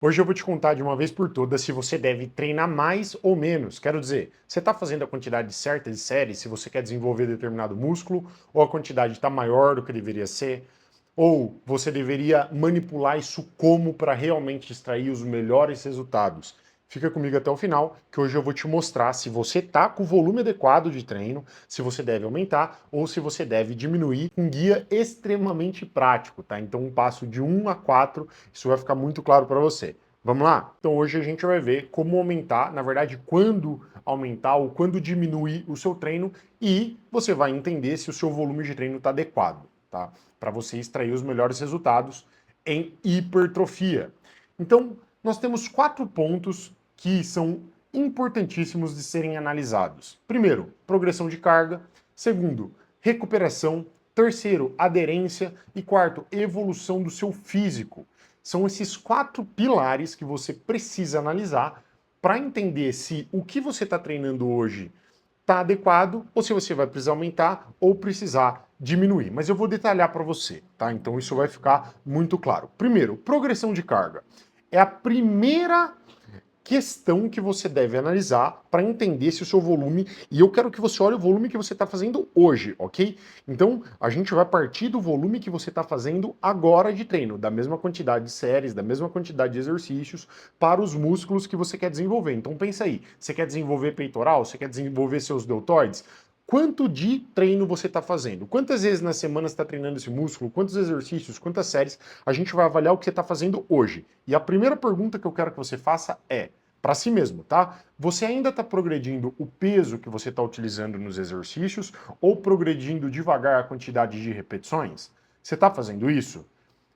Hoje eu vou te contar de uma vez por todas se você deve treinar mais ou menos. Quero dizer, você está fazendo a quantidade certa de séries se você quer desenvolver determinado músculo, ou a quantidade está maior do que deveria ser, ou você deveria manipular isso como para realmente extrair os melhores resultados. Fica comigo até o final, que hoje eu vou te mostrar se você está com o volume adequado de treino, se você deve aumentar ou se você deve diminuir, um guia extremamente prático, tá? Então, um passo de 1 a 4, isso vai ficar muito claro para você. Vamos lá? Então, hoje a gente vai ver como aumentar, na verdade, quando aumentar ou quando diminuir o seu treino e você vai entender se o seu volume de treino está adequado, tá? Para você extrair os melhores resultados em hipertrofia. Então, nós temos 4 pontos que são importantíssimos de serem analisados. Primeiro, progressão de carga. Segundo, recuperação. Terceiro, aderência. E quarto, evolução do seu físico. São esses 4 pilares que você precisa analisar para entender se o que você está treinando hoje está adequado ou se você vai precisar aumentar ou precisar diminuir. Mas eu vou detalhar para você, tá? Então isso vai ficar muito claro. Primeiro, progressão de carga. É a primeira questão que você deve analisar para entender se o seu volume, e eu quero que você olhe o volume que você está fazendo hoje, ok? Então, a gente vai partir do volume que você está fazendo agora de treino, da mesma quantidade de séries, da mesma quantidade de exercícios para os músculos que você quer desenvolver. Então, pensa aí, você quer desenvolver peitoral, você quer desenvolver seus deltoides? Quanto de treino você está fazendo? Quantas vezes na semana você está treinando esse músculo? Quantos exercícios? Quantas séries? A gente vai avaliar o que você está fazendo hoje. E a primeira pergunta que eu quero que você faça é para si mesmo, tá? Você ainda está progredindo o peso que você está utilizando nos exercícios ou progredindo devagar a quantidade de repetições? Você está fazendo isso?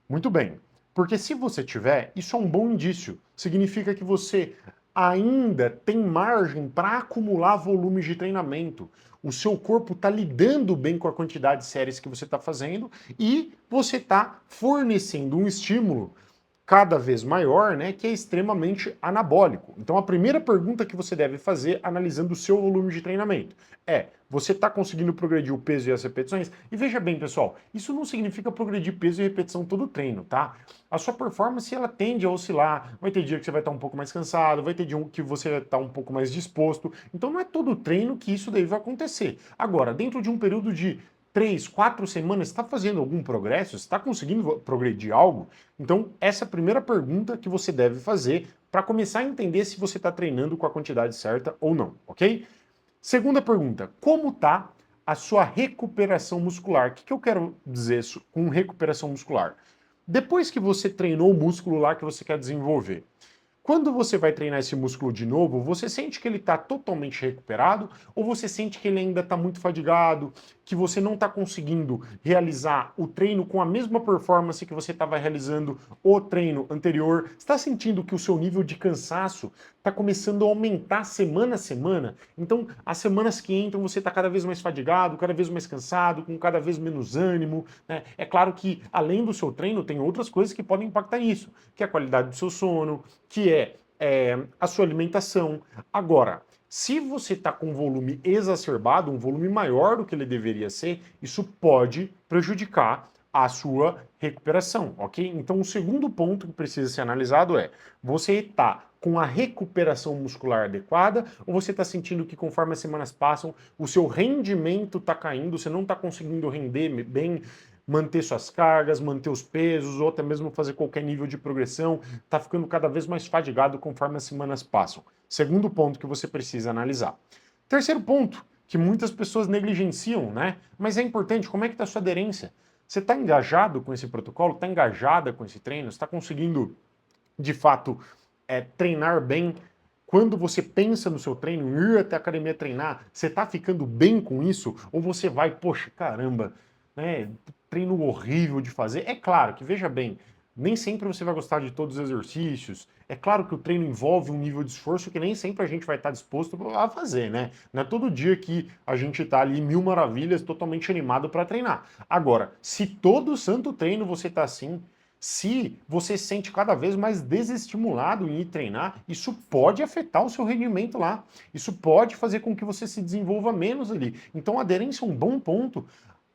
Muito bem. Porque se você tiver, isso é um bom indício. Significa que você ainda tem margem para acumular volumes de treinamento. O seu corpo está lidando bem com a quantidade de séries que você está fazendo e você está fornecendo um estímulo cada vez maior, né, que é extremamente anabólico. Então a primeira pergunta que você deve fazer analisando o seu volume de treinamento é: você está conseguindo progredir o peso e as repetições? E veja bem, pessoal, isso não significa progredir peso e repetição todo o treino, tá? A sua performance ela tende a oscilar. Vai ter dia que você vai estar um pouco mais cansado, vai ter dia que você vai estar um pouco mais disposto. Então não é todo treino que isso daí vai acontecer. Agora, dentro de um período de 3, 4 semanas, está fazendo algum progresso? Está conseguindo progredir algo? Então, essa é a primeira pergunta que você deve fazer para começar a entender se você está treinando com a quantidade certa ou não, ok? Segunda pergunta, como está a sua recuperação muscular? O que eu quero dizer com recuperação muscular? Depois que você treinou o músculo lá que você quer desenvolver, quando você vai treinar esse músculo de novo, você sente que ele está totalmente recuperado ou você sente que ele ainda está muito fadigado, que você não está conseguindo realizar o treino com a mesma performance que você estava realizando o treino anterior? Está sentindo que o seu nível de cansaço está começando a aumentar semana a semana? Então, as semanas que entram, você está cada vez mais fadigado, cada vez mais cansado, com cada vez menos ânimo, né? É claro que, além do seu treino, tem outras coisas que podem impactar nisso, que é a qualidade do seu sono, que é a sua alimentação. Agora, se você está com um volume exacerbado, um volume maior do que ele deveria ser, isso pode prejudicar a sua recuperação, ok? Então, o segundo ponto que precisa ser analisado é: você está com a recuperação muscular adequada ou você está sentindo que conforme as semanas passam, o seu rendimento está caindo, você não está conseguindo render bem, manter suas cargas, manter os pesos, ou até mesmo fazer qualquer nível de progressão, está ficando cada vez mais fadigado conforme as semanas passam. Segundo ponto que você precisa analisar. Terceiro ponto, que muitas pessoas negligenciam, né? Mas é importante, como é que está a sua aderência? Você está engajado com esse protocolo? Está engajada com esse treino? Está conseguindo, de fato, treinar bem? Quando você pensa no seu treino, ir até a academia treinar, você está ficando bem com isso? Ou você vai, poxa, caramba, né, treino horrível de fazer? É claro que, veja bem, nem sempre você vai gostar de todos os exercícios. É claro que o treino envolve um nível de esforço que nem sempre a gente vai estar disposto a fazer, né? Não é todo dia que a gente está ali mil maravilhas, totalmente animado para treinar. Agora, se todo santo treino você está assim, se você se sente cada vez mais desestimulado em ir treinar, isso pode afetar o seu rendimento lá. Isso pode fazer com que você se desenvolva menos ali. Então, a aderência é um bom ponto.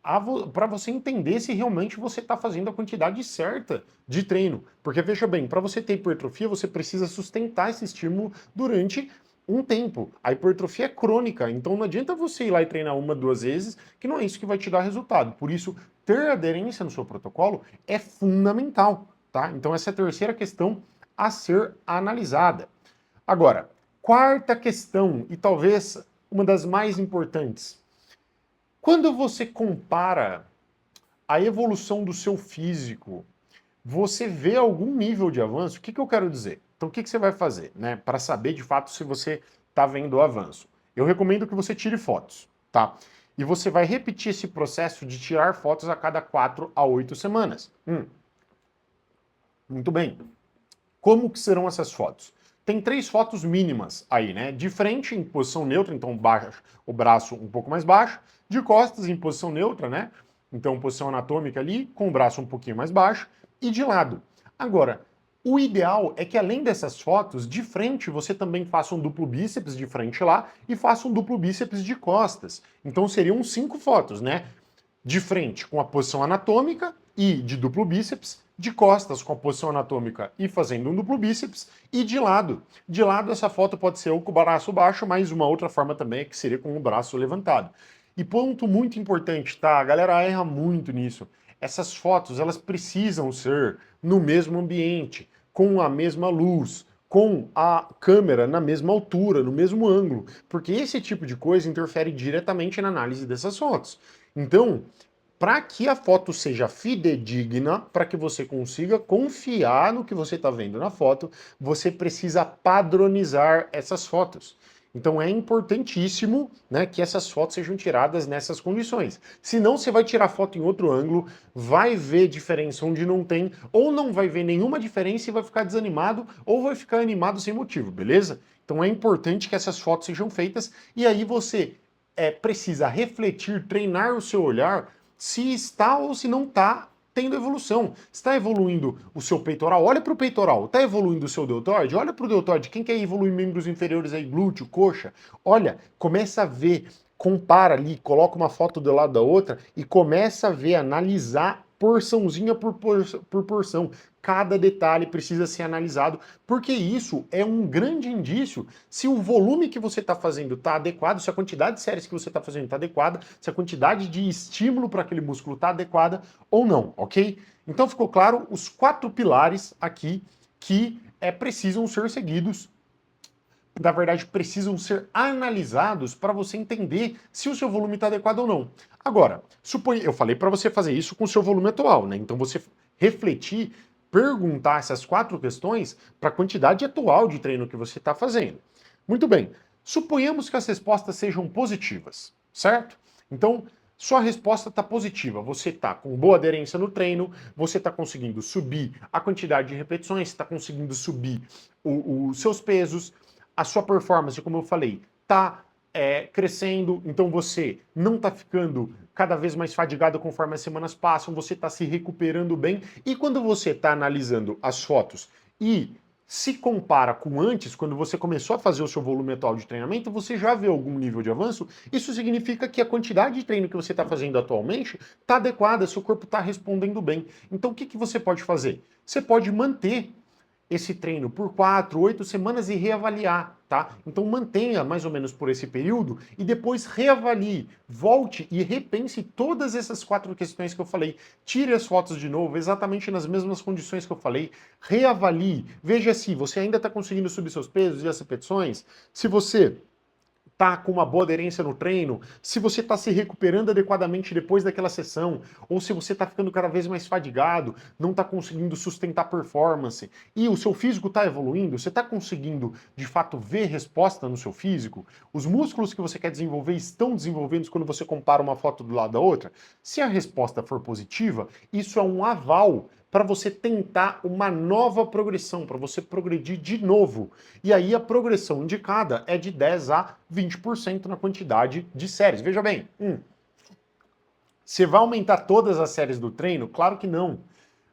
para você entender se realmente você está fazendo a quantidade certa de treino. Porque veja bem, para você ter hipertrofia, você precisa sustentar esse estímulo durante um tempo. A hipertrofia é crônica, então não adianta você ir lá e treinar uma, duas vezes, que não é isso que vai te dar resultado. Por isso, ter aderência no seu protocolo é fundamental, tá? Então essa é a terceira questão a ser analisada. Agora, quarta questão, e talvez uma das mais importantes. Quando você compara a evolução do seu físico, você vê algum nível de avanço? O que eu quero dizer? Então, o que você vai fazer, né, para saber de fato se você está vendo o avanço? Eu recomendo que você tire fotos, tá? E você vai repetir esse processo de tirar fotos a cada 4 a 8 semanas. Muito bem. Como que serão essas fotos? Tem 3 fotos mínimas aí, né? De frente, em posição neutra, então baixo, o braço um pouco mais baixo. De costas, em posição neutra, né? Então, posição anatômica ali, com o braço um pouquinho mais baixo. E de lado. Agora, o ideal é que além dessas fotos, de frente você também faça um duplo bíceps de frente lá e faça um duplo bíceps de costas. Então seriam 5 fotos, né? De frente com a posição anatômica e de duplo bíceps, de costas com a posição anatômica e fazendo um duplo bíceps, e de lado. De lado essa foto pode ser ou com o braço baixo, mas uma outra forma também é que seria com o braço levantado. E ponto muito importante, tá? A galera erra muito nisso. Essas fotos, elas precisam ser no mesmo ambiente, com a mesma luz, com a câmera na mesma altura, no mesmo ângulo, porque esse tipo de coisa interfere diretamente na análise dessas fotos. Então, para que a foto seja fidedigna, para que você consiga confiar no que você está vendo na foto, você precisa padronizar essas fotos. Então é importantíssimo, né, que essas fotos sejam tiradas nessas condições. Senão você vai tirar foto em outro ângulo, vai ver diferença onde não tem, ou não vai ver nenhuma diferença e vai ficar desanimado, ou vai ficar animado sem motivo, beleza? Então é importante que essas fotos sejam feitas e aí você precisa refletir, treinar o seu olhar se está ou se não está tendo evolução. Está evoluindo o seu peitoral? Olha para o peitoral. Está evoluindo o seu deltoide? Olha para o deltoide. Quem quer evoluir membros inferiores aí, glúteo, coxa? Olha, começa a ver, compara ali, coloca uma foto do lado da outra e começa a ver, analisar porçãozinha por porção. Cada detalhe precisa ser analisado, porque isso é um grande indício se o volume que você está fazendo está adequado, se a quantidade de séries que você está fazendo está adequada, se a quantidade de estímulo para aquele músculo está adequada ou não, ok? Então ficou claro os 4 pilares aqui que precisam ser seguidos, na verdade, precisam ser analisados para você entender se o seu volume está adequado ou não. Agora, eu falei para você fazer isso com o seu volume atual, né? Então você refletir, perguntar essas 4 questões para a quantidade atual de treino que você está fazendo. Muito bem. Suponhamos que as respostas sejam positivas, certo? Então, sua resposta está positiva. Você está com boa aderência no treino, você está conseguindo subir a quantidade de repetições, está conseguindo subir os seus pesos, a sua performance, como eu falei, está crescendo, então você não está ficando cada vez mais fadigado conforme as semanas passam, você está se recuperando bem, e quando você está analisando as fotos e se compara com antes, quando você começou a fazer o seu volume atual de treinamento, você já vê algum nível de avanço, isso significa que a quantidade de treino que você está fazendo atualmente está adequada, seu corpo está respondendo bem. Então o que você pode fazer? Você pode manter esse treino por 4, 8 semanas e reavaliar, tá? Então mantenha mais ou menos por esse período e depois reavalie, volte e repense todas essas 4 questões que eu falei. Tire as fotos de novo, exatamente nas mesmas condições que eu falei, reavalie, veja se você ainda está conseguindo subir seus pesos e as repetições, se você tá com uma boa aderência no treino, se você está se recuperando adequadamente depois daquela sessão, ou se você está ficando cada vez mais fadigado, não está conseguindo sustentar performance, e o seu físico está evoluindo, você está conseguindo de fato ver resposta no seu físico, os músculos que você quer desenvolver estão desenvolvendo quando você compara uma foto do lado da outra. Se a resposta for positiva, isso é um aval para você tentar uma nova progressão, para você progredir de novo. E aí a progressão indicada é de 10 a 20% na quantidade de séries. Veja bem, você vai aumentar todas as séries do treino? Claro que não.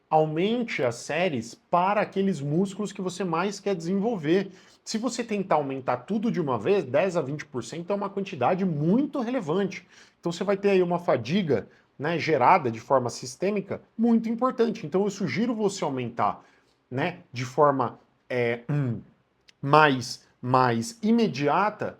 Aumente as séries para aqueles músculos que você mais quer desenvolver. Se você tentar aumentar tudo de uma vez, 10 a 20% é uma quantidade muito relevante. Então você vai ter aí uma fadiga né, gerada de forma sistêmica muito importante. Então eu sugiro você aumentar, né, de forma mais imediata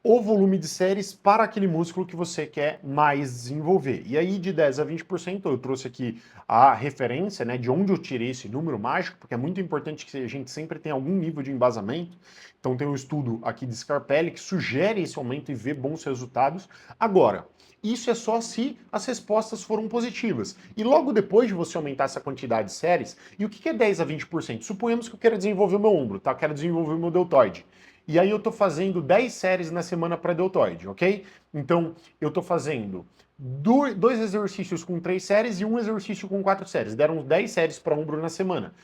o volume de séries para aquele músculo que você quer mais desenvolver. E aí, de 10 a 20%, eu trouxe aqui a referência, né, de onde eu tirei esse número mágico, porque é muito importante que a gente sempre tenha algum nível de embasamento. Então, tem um estudo aqui de Scarpelli que sugere esse aumento e vê bons resultados. Agora, isso é só se as respostas foram positivas. E logo depois de você aumentar essa quantidade de séries, e o que é 10 a 20%? Suponhamos que eu quero desenvolver o meu ombro, tá? Eu quero desenvolver o meu deltoide. E aí eu tô fazendo 10 séries na semana para deltoide, ok? Então eu tô fazendo dois exercícios com 3 séries e um exercício com 4 séries. Deram 10 séries para ombro na semana.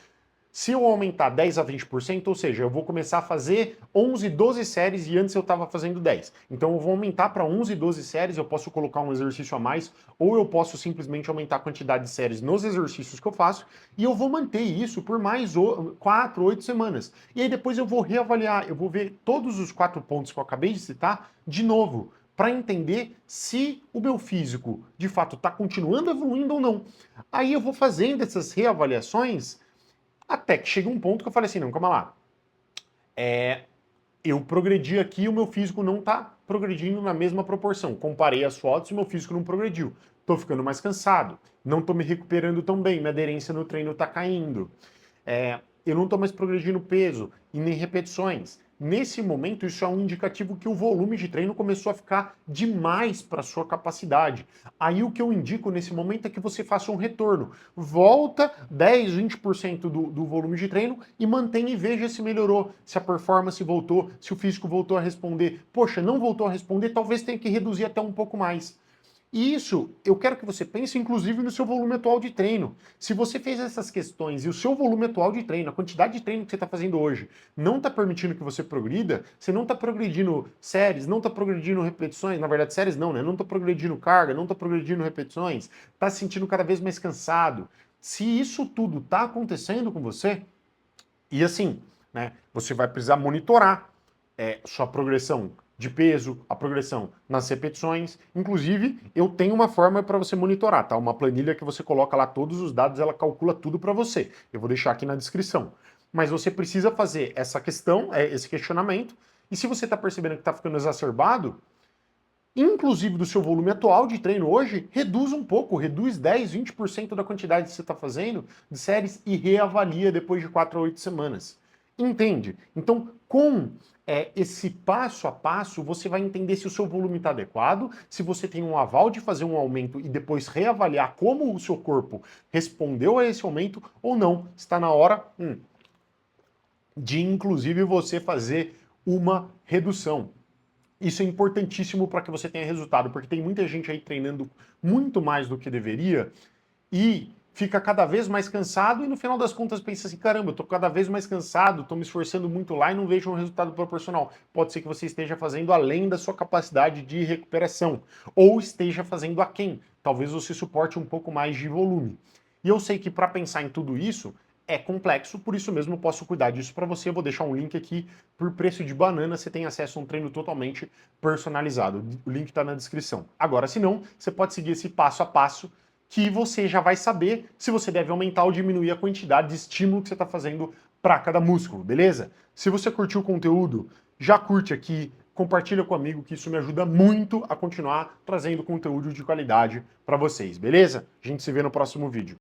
Se eu aumentar 10 a 20%, ou seja, eu vou começar a fazer 11, 12 séries e antes eu estava fazendo 10. Então eu vou aumentar para 11, 12 séries, eu posso colocar um exercício a mais, ou eu posso simplesmente aumentar a quantidade de séries nos exercícios que eu faço, e eu vou manter isso por mais 4, 8 semanas. E aí depois eu vou reavaliar, eu vou ver todos os 4 pontos que eu acabei de citar de novo, para entender se o meu físico de fato está continuando evoluindo ou não. Aí eu vou fazendo essas reavaliações até que chega um ponto que eu falei assim, não, calma lá. Eu progredi aqui, o meu físico não tá progredindo na mesma proporção. Comparei as fotos e o meu físico não progrediu. Tô ficando mais cansado, não tô me recuperando tão bem, minha aderência no treino tá caindo. Eu não estou mais progredindo peso e nem repetições. Nesse momento, isso é um indicativo que o volume de treino começou a ficar demais para a sua capacidade. Aí o que eu indico nesse momento é que você faça um retorno. Volta 10, 20% do volume de treino e mantenha e veja se melhorou, se a performance voltou, se o físico voltou a responder. Poxa, não voltou a responder, talvez tenha que reduzir até um pouco mais. E isso, eu quero que você pense, inclusive, no seu volume atual de treino. Se você fez essas questões e o seu volume atual de treino, a quantidade de treino que você está fazendo hoje, não está permitindo que você progrida, você não está progredindo séries, não está progredindo repetições, na verdade, séries não, né? Não está progredindo carga, não está progredindo repetições, está se sentindo cada vez mais cansado. Se isso tudo está acontecendo com você, e assim, né, você vai precisar monitorar sua progressão de peso, a progressão nas repetições. Inclusive, eu tenho uma forma para você monitorar, tá? Uma planilha que você coloca lá todos os dados, ela calcula tudo para você. Eu vou deixar aqui na descrição. Mas você precisa fazer essa questão, esse questionamento, e se você está percebendo que está ficando exacerbado, inclusive do seu volume atual de treino hoje, reduz um pouco, reduz 10, 20% da quantidade que você está fazendo de séries e reavalia depois de 4 a 8 semanas. Entende? Então, com esse passo a passo, você vai entender se o seu volume está adequado, se você tem um aval de fazer um aumento e depois reavaliar como o seu corpo respondeu a esse aumento ou não. Está na hora de, inclusive, você fazer uma redução. Isso é importantíssimo para que você tenha resultado, porque tem muita gente aí treinando muito mais do que deveria e fica cada vez mais cansado e no final das contas pensa assim, caramba, eu tô cada vez mais cansado, tô me esforçando muito lá e não vejo um resultado proporcional. Pode ser que você esteja fazendo além da sua capacidade de recuperação ou esteja fazendo aquém. Talvez você suporte um pouco mais de volume. E eu sei que para pensar em tudo isso é complexo, por isso mesmo eu posso cuidar disso para você. Eu vou deixar um link aqui por preço de banana, você tem acesso a um treino totalmente personalizado. O link está na descrição. Agora, se não, você pode seguir esse passo a passo que você já vai saber se você deve aumentar ou diminuir a quantidade de estímulo que você está fazendo para cada músculo, beleza? Se você curtiu o conteúdo, já curte aqui, compartilha com um amigo, que isso me ajuda muito a continuar trazendo conteúdo de qualidade para vocês, beleza? A gente se vê no próximo vídeo.